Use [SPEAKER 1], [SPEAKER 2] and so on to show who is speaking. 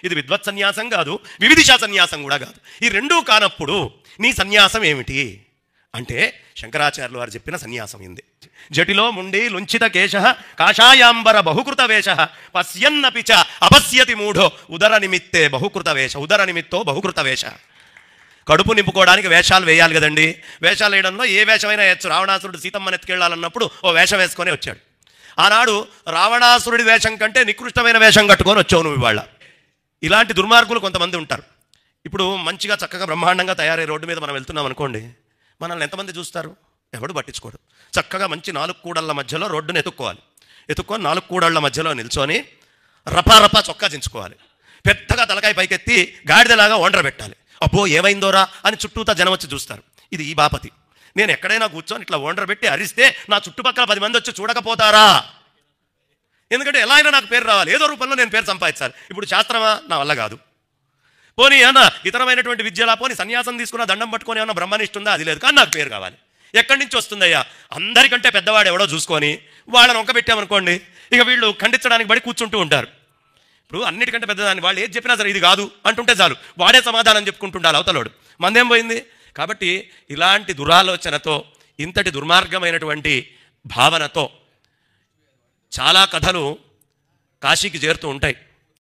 [SPEAKER 1] ఇది విద్వత్ సన్యాసం కాదు, వివిధిషా సన్యాసం కూడా కాదు. ఈ రెండూ కానప్పుడు నీ సన్యాసం ఏమిటి అంటే శంకరాచార్యులు వారు చెప్పిన సన్యాసం ఇంది. జటిలో ముండి లుంచిత కేశ కాషాయాంబర బహుకృత వేష పశ్యన్నపి చ అపశ్యతి మూఢో ఉదర నిమిత్తే బహుకృత వేష. ఉదర నిమిత్తో బహుకృత వేష. కడుపు నింపుకోవడానికి వేషాలు వేయాలి కదండి. వేషాలు వేయడంలో ఏ వేషమైనా వేయచ్చు. రావణాసురుడు సీతమ్మని ఎత్తుకెళ్ళాలన్నప్పుడు ఓ వేషం వేసుకొని వచ్చాడు. ఆనాడు రావణాసురుడి వేషం కంటే నికృష్టమైన వేషం కట్టుకొని వచ్చావు నువ్వు ఇవాళ. ఇలాంటి దుర్మార్గులు కొంతమంది ఉంటారు. ఇప్పుడు మంచిగా చక్కగా బ్రహ్మాండంగా తయారై రోడ్డు మీద మనం వెళ్తున్నాం అనుకోండి, మనల్ని ఎంతమంది చూస్తారు? ఎవడు పట్టించుకోడు. చక్కగా మంచి 4 కూడళ్ల మధ్యలో రోడ్డును ఎత్తుక్కొని 4 కూడళ్ల మధ్యలో నిల్చొని రపారపా చొక్కా దించుకోవాలి. పెద్దగా తలకాయ పైకెత్తి గాడిదలాగా ఒండ్ర పెట్టాలి. అబ్బో ఏమైందోరా అని చుట్టూతా జనం వచ్చి చూస్తారు. ఇది ఈ బాపతి. నేను ఎక్కడైనా కూర్చొని ఇట్లా ఒండ్ర పెట్టి అరిస్తే నా చుట్టుపక్కల 10 మంది వచ్చి చూడకపోతారా? ఎందుకంటే ఎలా అయినా నాకు పేరు రావాలి, ఏదో రూపంలో నేను పేరు సంపాదించాలి. ఇప్పుడు శాస్త్రమా? నా వల్ల కాదు. పోనీ ఏమన్నా ఇతరమైనటువంటి విద్యలా, పోనీ సన్యాసం తీసుకున్న దండం పట్టుకొని ఏమన్నా బ్రహ్మనిష్ట ఉందా? అది లేదు. కానీ నాకు పేరు కావాలి. ఎక్కడి నుంచి వస్తుందయ్యా? అందరికంటే పెద్దవాడు ఎవడో చూసుకొని వాళ్ళని ఒంకబెట్టామనుకోండి, ఇక వీళ్ళు ఖండించడానికి బడి కూర్చుంటూ ఉంటారు. ఇప్పుడు అన్నిటికంటే పెద్దదాన్ని వాళ్ళు ఏది చెప్పినా సరే ఇది కాదు అంటుంటే చాలు, వాడే సమాధానం చెప్పుకుంటుండాలి అవతలోడు. మందేం పోయింది? కాబట్టి ఇలాంటి దురాలోచనతో, ఇంతటి దుర్మార్గమైనటువంటి భావనతో చాలా కథలు కాశీకి చేరుతూ ఉంటాయి.